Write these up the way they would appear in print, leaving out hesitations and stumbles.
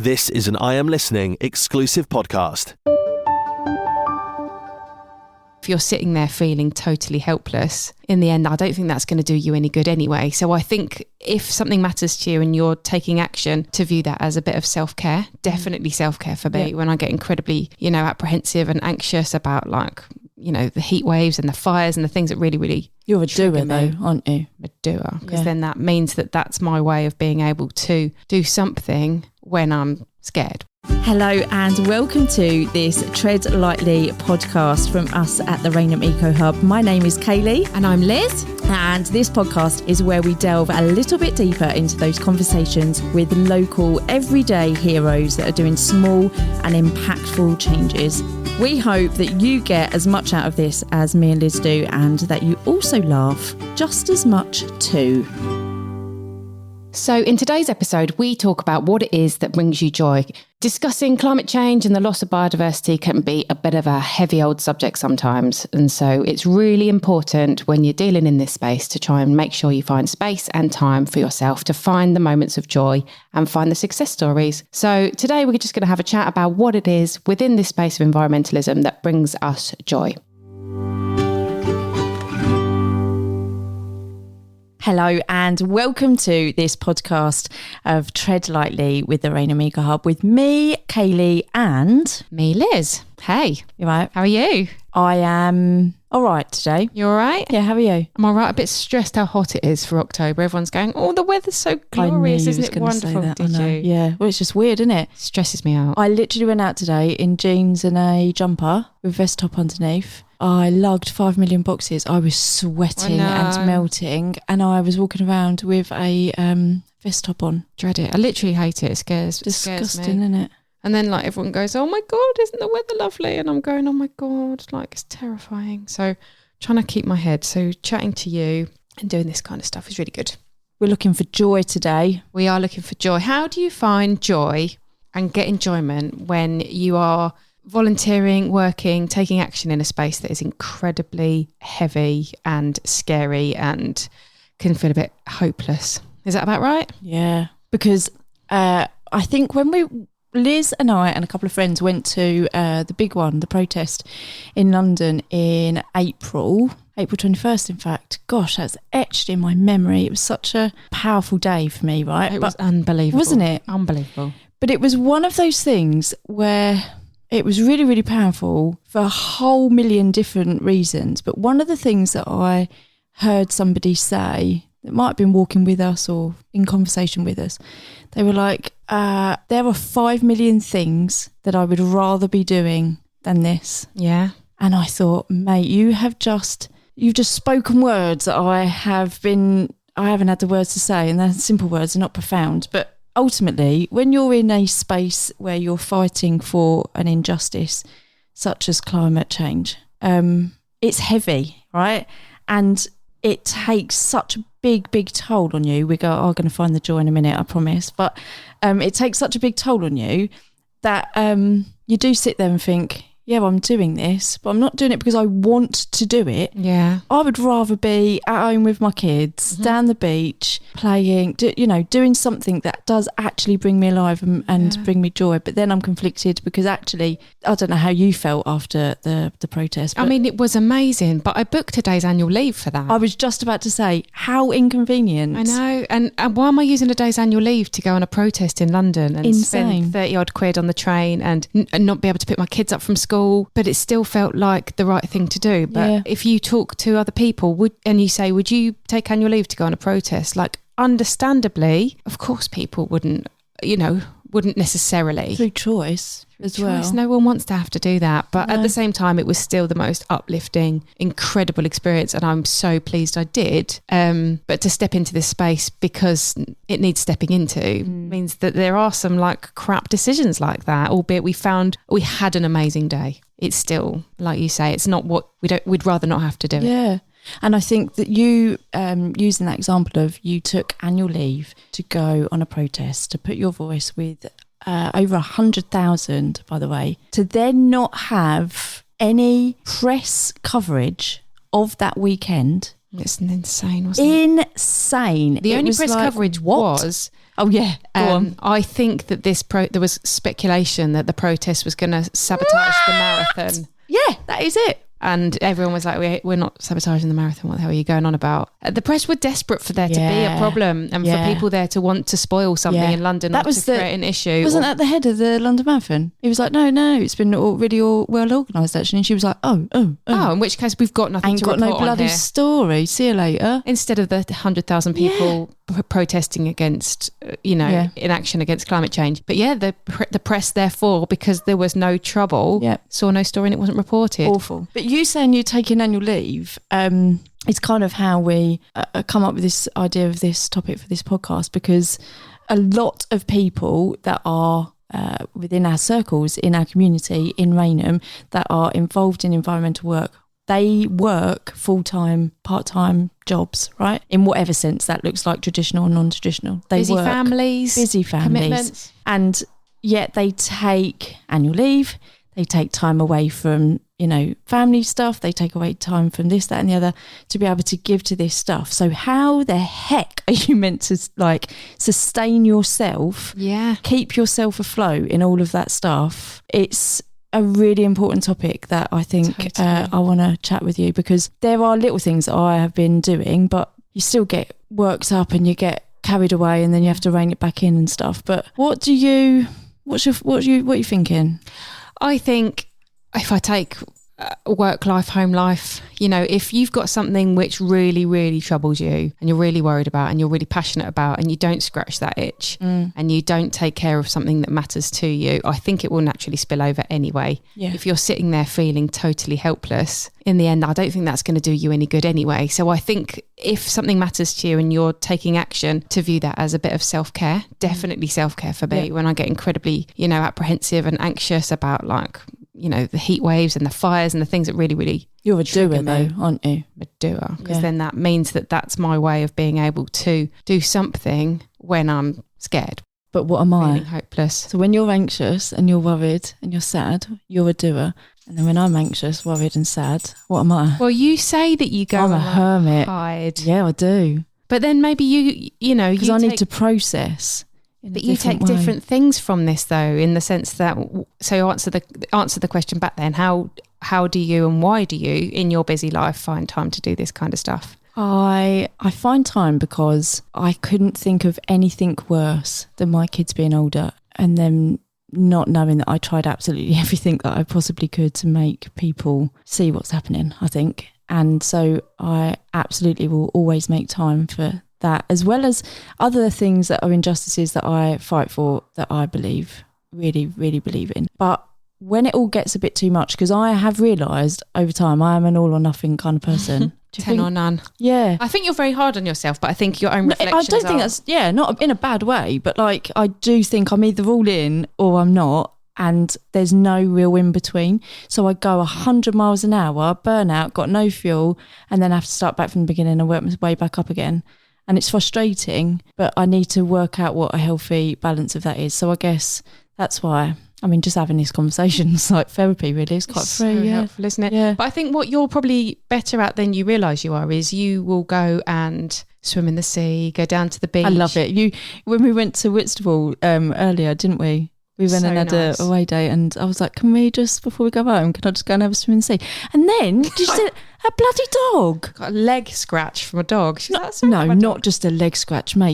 This is an I Am Listening exclusive podcast. If you're sitting there feeling totally helpless, in the end, I don't think that's going to do you any good anyway. So I think if something matters to you and you're taking action, to view that as a bit of self-care, definitely self-care for me. When I get incredibly, apprehensive and anxious about the heat waves and the fires and the things that really You're a doer though, aren't you? A doer, because then that means that that's my way of being able to do something when I'm scared. Hello and welcome to this Tread Lightly podcast from us at the Rainham Eco Hub. My name is Kaylee. And I'm Liz. And this podcast is where we delve a little bit deeper into those conversations with local everyday heroes that are doing small and impactful changes. We hope that you get as much out of this as me and Liz do, and that you also laugh just as much too. So in today's episode, we talk about what it is that brings you joy. Discussing climate change and the loss of biodiversity can be a bit of a heavy old subject sometimes. And so it's really important when you're dealing in this space to try and make sure you find space and time for yourself to find the moments of joy and find the success stories. So today we're just going to have a chat about what it is within this space of environmentalism that brings us joy. Hello and welcome to this podcast of Tread Lightly with the Rainham Eco Hub with me, Kaylee, and me, Liz. Hey, you right? How are you? I am all right today. You all right? Yeah, how are you? I'm all right. A bit stressed how hot it is for October. Everyone's going, oh, the weather's so glorious, isn't it wonderful? Did you? Yeah, well, it's just weird, isn't it? Stresses me out. I literally went out today in jeans and a jumper with vest top underneath. I lugged 5 million boxes. I was sweating and melting, and I was walking around with a vest top on. Dread it. I literally hate it. It scares Disgusting, me. Isn't it? And then everyone goes, oh my God, isn't the weather lovely? And I'm going, oh my God, it's terrifying. So trying to keep my head. So chatting to you and doing this kind of stuff is really good. We're looking for joy today. We are looking for joy. How do you find joy and get enjoyment when you are volunteering, working, taking action in a space that is incredibly heavy and scary and can feel a bit hopeless? Is that about right? Yeah, because I think when Liz and I and a couple of friends went to the big one, the protest in London in April 21st, in fact. Gosh, that's etched in my memory. It was such a powerful day for me, right? It was unbelievable. Wasn't it? Unbelievable. But it was one of those things where it was really, really powerful for a whole million different reasons. But one of the things that I heard somebody say that might have been walking with us or in conversation with us, they were like, there are 5 million things that I would rather be doing than this. Yeah. And I thought, mate, you've just spoken words that I haven't had the words to say, and they're simple words, they're not profound. But ultimately, when you're in a space where you're fighting for an injustice such as climate change, it's heavy, right? And it takes such a big toll on you. I'm going to find the joy in a minute, I promise. But it takes such a big toll on you that you do sit there and think, yeah, well, I'm doing this, but I'm not doing it because I want to do it. Yeah. I would rather be at home with my kids, down the beach, playing, doing something that does actually bring me alive and bring me joy. But then I'm conflicted because actually, I don't know how you felt after the protest. I mean, it was amazing, but I booked a day's annual leave for that. I was just about to say, how inconvenient. I know. And why am I using a day's annual leave to go on a protest in London and spend 30 odd quid on the train and not be able to pick my kids up from school? But it still felt like the right thing to do. But if you talk to other people and you say, would you take annual leave to go on a protest? Understandably, of course people wouldn't necessarily. Through choice as well. No one wants to have to do that. But at the same time, it was still the most uplifting, incredible experience. And I'm so pleased I did. But to step into this space because it needs stepping into means that there are some crap decisions like that, albeit we had an amazing day. It's still, like you say, it's not what we'd rather not have to do it. Yeah. And I think that you, using that example of you took annual leave to go on a protest, to put your voice with over 100,000, by the way, to then not have any press coverage of that weekend. It's insane, wasn't it? Insane. The only press coverage was Oh yeah, go on. I think that there was speculation that the protest was going to sabotage the marathon. Yeah, that is it. And everyone was like, we're not sabotaging the marathon. What the hell are you going on about? The press were desperate for there to be a problem and for people there to want to spoil something in London or to create an issue. Wasn't that the head of the London Marathon? He was like, no, it's been really well organised actually. And she was like, oh. In which case we've got nothing to report on here. Ain't got no bloody story. See you later. Instead of the 100,000 people protesting against, inaction against climate change. But the press, therefore, because there was no trouble, saw no story and it wasn't reported. Awful. But you saying you're taking annual leave, it's kind of how we come up with this idea of this topic for this podcast, because a lot of people that are within our circles, in our community, in Rainham, that are involved in environmental work, they work full-time, part-time jobs, right? In whatever sense that looks like, traditional or non-traditional. They busy work, families, commitments. And yet they take annual leave, they take time away from, family stuff, they take away time from this, that and the other to be able to give to this stuff. So how the heck are you meant to sustain yourself, keep yourself afloat in all of that stuff? It's a really important topic that I think I want to chat with you, because there are little things that I have been doing, but you still get worked up and you get carried away and then you have to rein it back in and stuff. But what are you thinking? I think if I take work life, home life, if you've got something which really, really troubles you and you're really worried about and you're really passionate about and you don't scratch that itch and you don't take care of something that matters to you, I think it will naturally spill over anyway. Yeah. If you're sitting there feeling totally helpless, in the end, I don't think that's going to do you any good anyway. So I think if something matters to you and you're taking action, to view that as a bit of self-care, definitely self-care for me when I get incredibly, apprehensive and anxious about the heat waves and the fires and the things that really, really... You're a doer though, aren't you? A doer. Because then that means that's my way of being able to do something when I'm scared. But what am I? Feeling hopeless. So when you're anxious and you're worried and you're sad, you're a doer. And then when I'm anxious, worried and sad, what am I? Well, you say that you go I'm a hermit. Hide. Yeah, I do. But then maybe because I need to process. But you take different things from this, though, in the sense that, so answer the question back then, how do you and why do you in your busy life find time to do this kind of stuff? I find time because I couldn't think of anything worse than my kids being older and then not knowing that I tried absolutely everything that I possibly could to make people see what's happening, I think. And so I absolutely will always make time for that, as well as other things that are injustices that I fight for, that I believe, really, really believe in. But when it all gets a bit too much, because I have realised over time I am an all or nothing kind of person. 10 or none. Yeah. I think you're very hard on yourself, but I think your own reflections I don't think that's, not in a bad way, but I do think I'm either all in or I'm not, and there's no real in between. So I go 100 miles an hour, burn out, got no fuel, and then have to start back from the beginning and work my way back up again. And it's frustrating, but I need to work out what a healthy balance of that is. So I guess that's why, just having these conversations, like therapy really, is quite free. So helpful, isn't it? Yeah. But I think what you're probably better at than you realise you are is you will go and swim in the sea, go down to the beach. I love it. When we went to Whitstable earlier, didn't we? We went and had an away day, and I was like, can we just, before we go home, can I just go and have a swim in the sea? And then, did you see a bloody dog? Got a leg scratch from a dog. Not just a leg scratch, mate.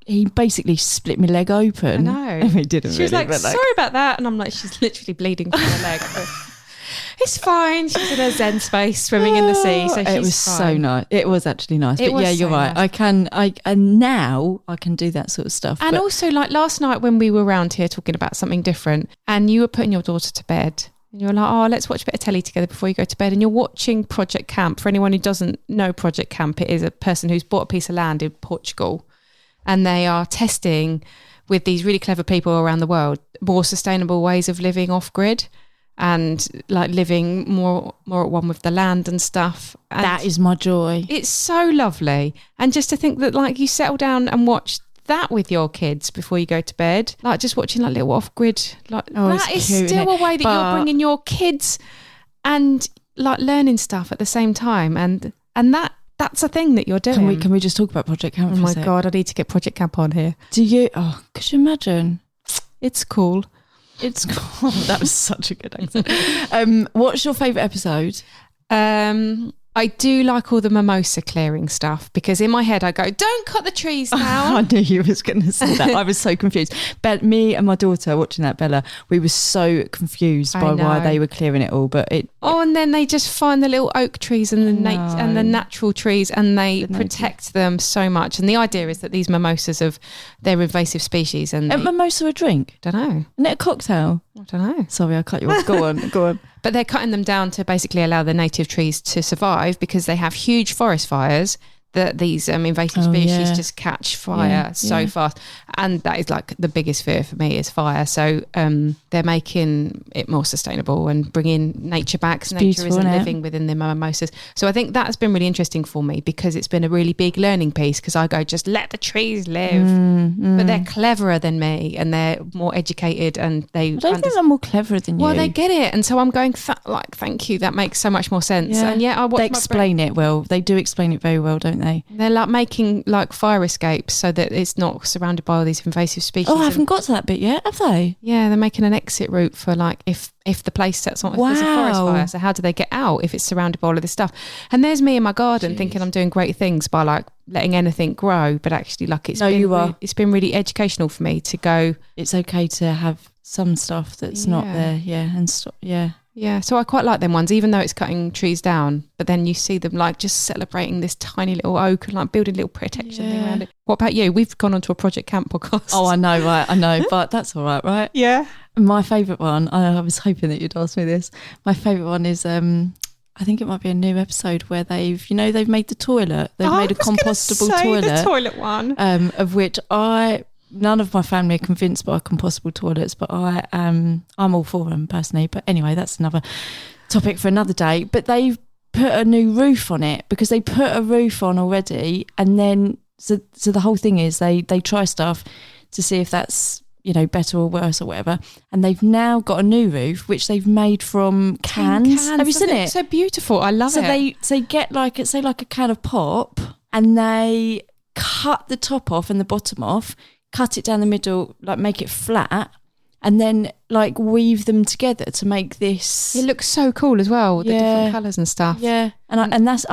He basically split my leg open. I know. He didn't She was really, like, sorry about that. And I'm like, she's literally bleeding from her leg. It's fine. She's in a zen space swimming in the sea. So it was fine. So nice. It was actually nice. But yeah, you're right. Nice. And now I can do that sort of stuff. And also, like last night when we were around here talking about something different and you were putting your daughter to bed and you were like, let's watch a bit of telly together before you go to bed. And you're watching Project Camp. For anyone who doesn't know Project Camp, it is a person who's bought a piece of land in Portugal and they are testing with these really clever people around the world more sustainable ways of living off grid. And like living more at one with the land and stuff. And that is my joy. It's so lovely. And just to think that like you settle down and watch that with your kids before you go to bed, like just watching like little off-grid, like that is cute, still a way that you're bringing your kids and like learning stuff at the same time. And that that's a thing that you're doing. Can we just talk about Project Camp? Oh for a my sec? God, I need to get Project Camp on here. Do you? Oh, could you imagine? It's cool. It's cool. That was such a good answer. What's your favourite episode? I do like all the mimosa clearing stuff because in my head I go, don't cut the trees down. I knew you was going to say that. I was so confused. Me and my daughter watching that, Bella, we were so confused by why they were clearing it all. But and then they just find the little oak trees and the natural trees, and they protect them so much. And the idea is that these mimosas they're invasive species. And mimosa a drink? Don't know. Isn't it a cocktail? I don't know. Sorry, I cut you off. Go on. But they're cutting them down to basically allow the native trees to survive because they have huge forest fires that these invasive species just catch fire so fast. And that is like the biggest fear for me is fire. So they're making it more sustainable and bringing nature back. So nature isn't living within the mimosas. So I think that's been really interesting for me because it's been a really big learning piece because I go, just let the trees live. But they're cleverer than me and they're more educated and I don't think they're more cleverer than you. Well, they get it. And so I'm going, thank you. That makes so much more sense. Yeah. And I watch they explain it well. They do explain it very well, don't they? They're like making like fire escapes so that it's not surrounded by all these invasive species. Oh, I haven't got to that bit yet, have they? Yeah, they're making an exit route for like if the place sets on, if there's a forest fire. So how do they get out if it's surrounded by all of this stuff? And there's me in my garden thinking I'm doing great things by like letting anything grow, but actually like it's been really educational for me to go. It's okay to have some stuff that's not there, Yeah, so I quite like them ones, even though it's cutting trees down. But then you see them like just celebrating this tiny little oak and like building a little protection thing around it. What about you? We've gone onto a Project Camp podcast. Oh, I know, right? I know, but that's all right, right? Yeah. My favourite one, I was hoping that you'd ask me this. My favourite one is, I think it might be a new episode where they've made the toilet. They've made a compostable toilet. The toilet one. Of which none of my family are convinced by compostable toilets, but I'm all for them personally. But anyway, that's another topic for another day. But they've put a new roof on it because they put a roof on already, and then so the whole thing is they try stuff to see if that's better or worse or whatever, and they've now got a new roof which they've made from cans. Have you seen it? So beautiful. I love it. So they get like a can of pop, and they cut the top off and the bottom off, cut it down the middle, like make it flat, and then like weave them together to make this. It looks so cool as well, with the different colours and stuff. Yeah, and that's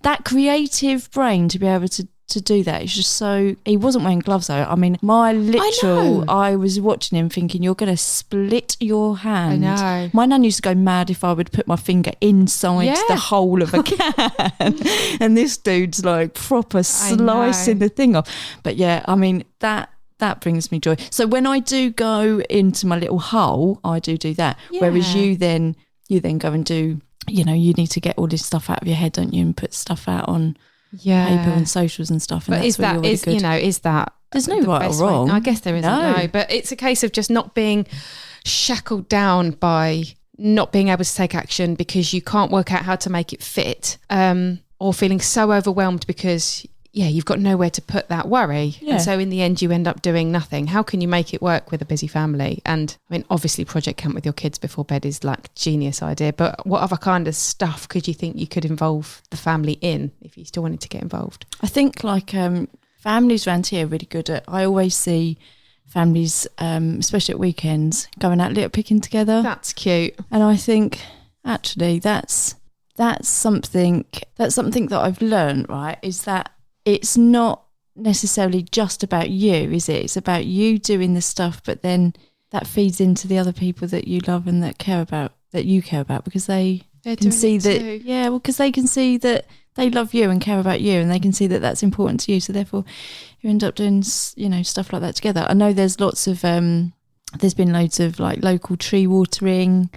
that creative brain to be able to do that. It's just so. He wasn't wearing gloves though. I mean, I was watching him thinking, you're going to split your hand. I know. My nan used to go mad if I would put my finger inside the hole of a can, and this dude's like proper slicing the thing off. But yeah, I mean that brings me joy. So when I do go into my little hole, I do that. Yeah. Whereas you then go and do. You need to get all this stuff out of your head, don't you, and put stuff out on. Paper and socials and stuff. And but is that there's no right or wrong? I guess there isn't. No, but it's a case of just not being shackled down by not being able to take action because you can't work out how to make it fit, or feeling so overwhelmed because you've got nowhere to put that worry. And so in the end you end up doing nothing. How can you make it work with a busy family? And I mean, obviously Project Camp with your kids before bed is like a genius idea, but what other kind of stuff could you think you could involve the family in if you still wanted to get involved? I think like families around here are really good at, I always see families, especially at weekends, going out litter picking together. That's cute. And I think actually that's something that I've learned, right, is that it's not necessarily just about you, is it? It's about you doing the stuff, but then that feeds into the other people that you love and that you care about, because they can see that too. Yeah, well, because they can see that they love you and care about you, and they can see that that's important to you. So therefore, you end up doing stuff like that together. I know there's lots of there's been loads of like local tree watering.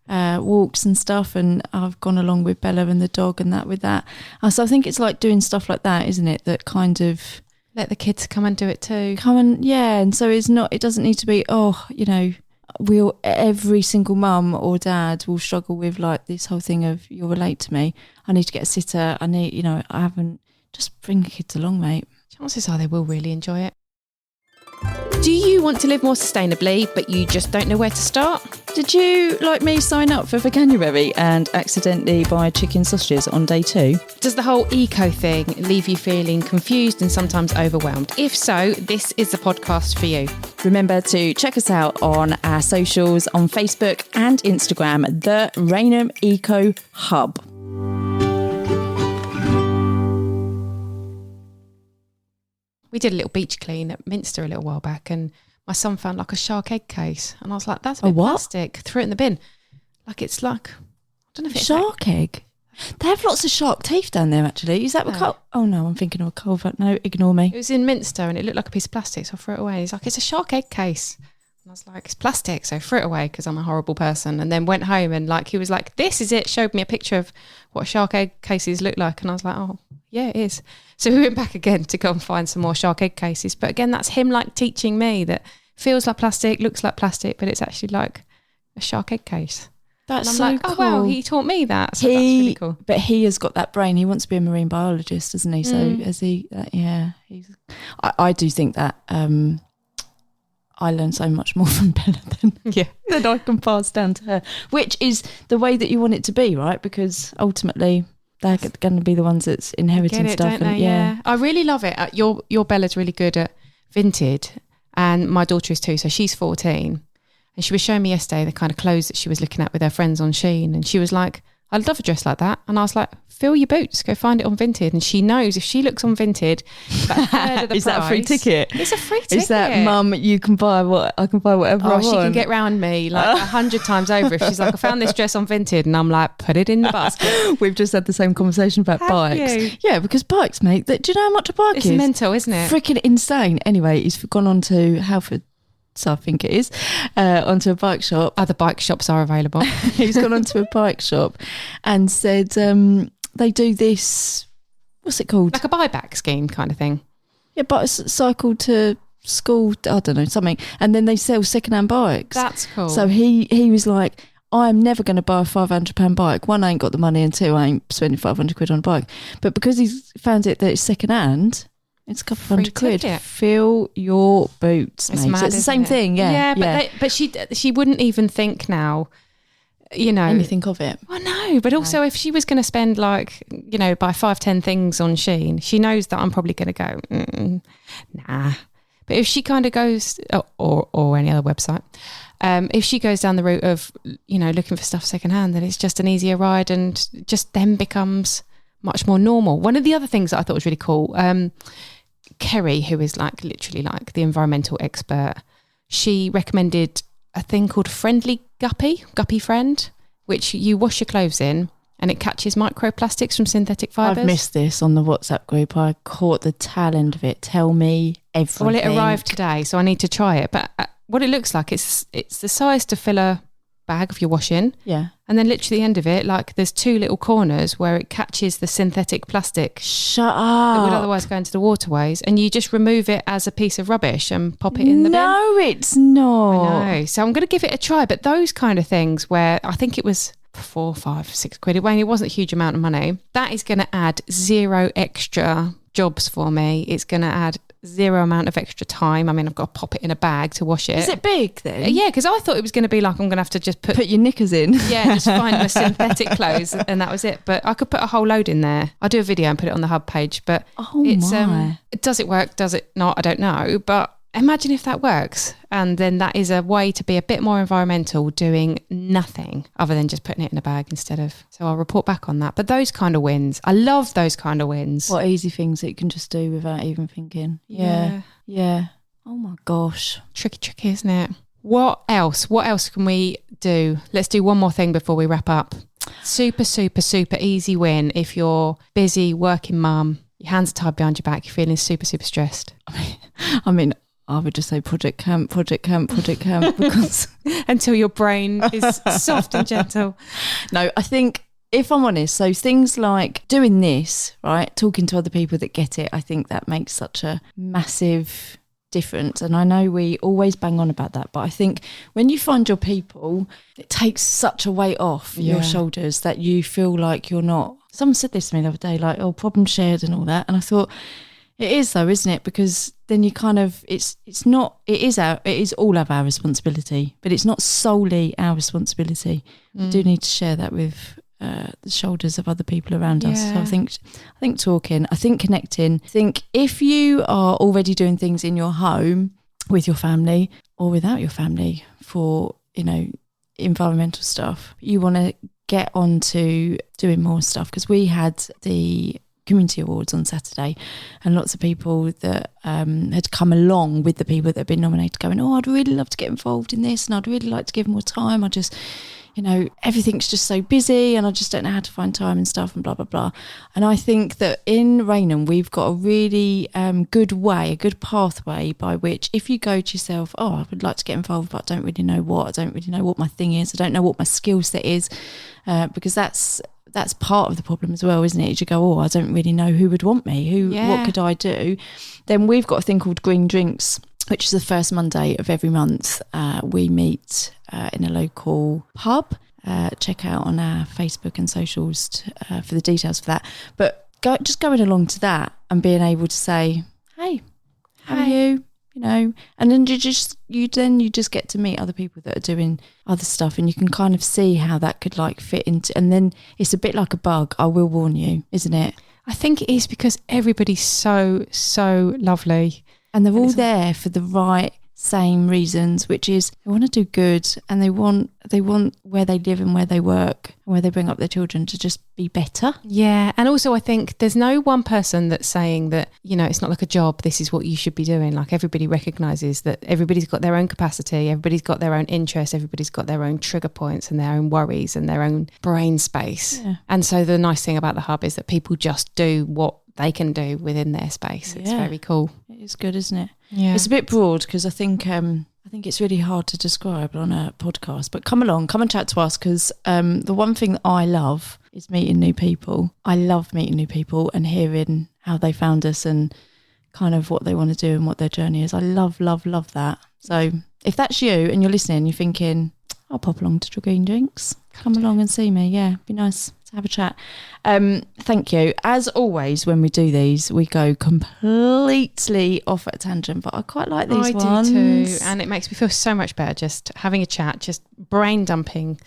Walks and stuff, and I've gone along with Bella and the dog and that with that. So I think it's like doing stuff like that, isn't it? That kind of let the kids come and do it too. And so it doesn't need to be, every single mum or dad will struggle with like this whole thing of you'll relate to me. I need to get a sitter. I need, I haven't, just bring the kids along, mate. Chances are they will really enjoy it. Do you want to live more sustainably, but you just don't know where to start? Did you, like me, sign up for Veganuary and accidentally buy chicken sausages on day 2? Does the whole eco thing leave you feeling confused and sometimes overwhelmed? If so, this is the podcast for you. Remember to check us out on our socials on Facebook and Instagram, the Rainham Eco Hub. We did a little beach clean at Minster a little while back, and my son found like a shark egg case, and I was like, that's a bit plastic. Threw it in the bin. Like, it's like, I don't know if it's shark egg. They have lots of shark teeth down there, actually. Is that what? Oh no, I'm thinking of a culvert. No, ignore me. It was in Minster, and it looked like a piece of plastic, so I threw it away. He's like, it's a shark egg case. And I was like, it's plastic, so I threw it away because I'm a horrible person. And then went home, and like he was like, this is it. Showed me a picture of what shark egg cases look like, and I was like, oh yeah, it is. So we went back again to go and find some more shark egg cases. But again, that's him like teaching me that feels like plastic, looks like plastic, but it's actually like a shark egg case. That's and I'm so like, cool. Oh wow, he taught me that. So that's really cool. But he has got that brain. He wants to be a marine biologist, doesn't he? So has he? Yeah. I do think that I learn so much more from Bella than I can pass down to her, which is the way that you want it to be, right? Because ultimately they're going to be the ones that's inheriting stuff. Don't they? Yeah, I really love it. Your Bella's really good at Vinted, and my daughter is too. So she's 14, and she was showing me yesterday the kind of clothes that she was looking at with her friends on Shein, and she was like, "I'd love a dress like that," and I was like, "Fill your boots, go find it on Vinted." And she knows if she looks on Vinted, about a third of the is that a free ticket? It's a free ticket. Is that, Mum, you can buy what I can buy whatever I want? She can get round me like 100 times over if she's like, I found this dress on Vinted, and I'm like, put it in the basket. We've just had the same conversation about bikes. You? Yeah, because bikes, mate. Do you know how much a bike is? It's mental, isn't it? Freaking insane. Anyway, he's gone on to Halford. So I think it is, onto a bike shop. Other bike shops are available. He's gone onto a bike shop and said they do this, what's it called? Like a buyback scheme kind of thing. Yeah, but cycle to school, I don't know, something. And then they sell second-hand bikes. That's cool. So he was like, I'm never going to buy a £500 bike. One, I ain't got the money, and two, I ain't spending 500 quid on a bike. But because he's found it that it's second-hand, it's a couple of hundred quid. Fill your boots, mate. Mad, so it's the same thing, yeah. Yeah, but she wouldn't even think now, you know, anything of it. Well, no, but also if she was going to spend like, you know, buy 5-10 things on Shein, she knows that I'm probably going to go, nah. But if she kind of goes, or any other website, if she goes down the route of, you know, looking for stuff secondhand, then it's just an easier ride and just then becomes much more normal. One of the other things that I thought was really cool, Kerry, who is like literally like the environmental expert, she recommended a thing called Friendly Guppy Friend, which you wash your clothes in and it catches microplastics from synthetic fibres. I've missed this on the WhatsApp group. I caught the tail end of it. Tell me everything. Well, it arrived today, so I need to try it. But what it looks like, it's the size to fill a bag of your washing. Yeah. And then literally the end of it, like there's 2 little corners where it catches the synthetic plastic. Shut up. That would otherwise go into the waterways, and you just remove it as a piece of rubbish and pop it in the bin. No, it's not. I know. So I'm going to give it a try. But those kind of things where I think it was 4, 5, 6 quid, it wasn't a huge amount of money. That is going to add 0 extra jobs for me. It's going to add 0 amount of extra time. I mean, I've got to pop it in a bag to wash it. Is it big then? Yeah, because I thought it was going to be like I'm going to have to just put your knickers in. Yeah, just find the synthetic clothes and that was it. But I could put a whole load in there. I'll do a video and put it on the hub page. But does it work? Does it not? I don't know. But imagine if that works. And then that is a way to be a bit more environmental, doing nothing other than just putting it in a bag instead of. So I'll report back on that. But those kind of wins, I love those kind of wins. What easy things that you can just do without even thinking. Yeah. Oh my gosh. Tricky, isn't it? What else can we do? Let's do one more thing before we wrap up. Super easy win if you're busy working mum, your hands are tied behind your back, you're feeling super stressed. I mean, I would just say project camp because until your brain is soft and gentle. No, I think if I'm honest, so things like doing this, right, talking to other people that get it, I think that makes such a massive difference. And I know we always bang on about that, but I think when you find your people, it takes such a weight off your shoulders that you feel like you're not. Someone said this to me the other day, like, oh, problem shared and all that. And I thought, It is though, isn't it? Because then you kind of, it is all of our responsibility, but it's not solely our responsibility. We do need to share that with the shoulders of other people around us. So I think talking, I think connecting, I think if you are already doing things in your home with your family or without your family for, environmental stuff, you want to get on to doing more stuff, because we had the Community Awards on Saturday and lots of people that had come along with the people that had been nominated going, I'd really love to get involved in this and I'd really like to give more time. I just, everything's just so busy and I just don't know how to find time and stuff and blah, blah, blah. And I think that in Rainham, we've got a really good pathway by which if you go to yourself, I would like to get involved, but I don't really know what. I don't really know what my thing is. I don't know what my skill set is, because that's part of the problem as well, isn't it? You go, I don't really know who would want me. What could I do? Then we've got a thing called Green Drinks, which is the first Monday of every month. We meet in a local pub. Check out on our Facebook and socials for the details for that. But just going along to that and being able to say, hey, how are you? And then you just get to meet other people that are doing other stuff, and you can kind of see how that could fit into, and then it's a bit like a bug, I will warn you, isn't it? I think it is, because everybody's so lovely. And they're all there for the right same reasons, which is they want to do good, and they want where they live and where they work and where they bring up their children to just be better. Yeah. And also I think there's no one person that's saying that, it's not like a job, this is what you should be doing. Like, everybody recognises that everybody's got their own capacity, everybody's got their own interests, everybody's got their own trigger points and their own worries and their own brain space. Yeah. And so the nice thing about the hub is that people just do what they can do within their space. It's very cool. It is good, isn't it? Yeah. It's a bit broad, because I think it's really hard to describe on a podcast, but come and chat to us, because the one thing that I love is meeting new people. I love meeting new people and hearing how they found us and kind of what they want to do and what their journey is. I love that. So if that's you and you're listening, you're thinking, I'll pop along to Green Drinks, come along and see me. Yeah, be nice to have a chat. Thank you. As always, when we do these, we go completely off at a tangent, but I quite like these ones. I do too, and it makes me feel so much better just having a chat, just brain dumping.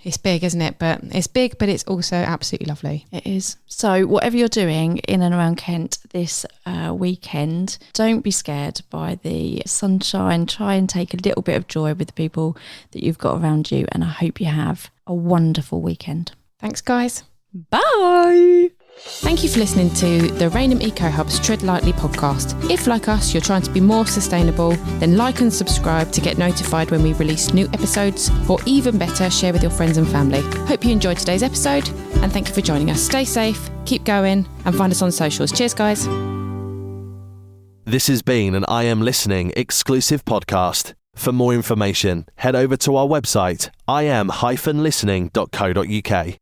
It's big, isn't it? But it's big, but it's also absolutely lovely. It is. So whatever you're doing in and around Kent this weekend, don't be scared by the sunshine. Try and take a little bit of joy with the people that you've got around you, and I hope you have a wonderful weekend. Thanks, guys. Bye. Thank you for listening to the Rainham Eco Hub's Tread Lightly podcast. If, like us, you're trying to be more sustainable, then like and subscribe to get notified when we release new episodes, or even better, share with your friends and family. Hope you enjoyed today's episode, and thank you for joining us. Stay safe, keep going, and find us on socials. Cheers, guys. This has been an I Am Listening exclusive podcast. For more information, head over to our website, iam-listening.co.uk.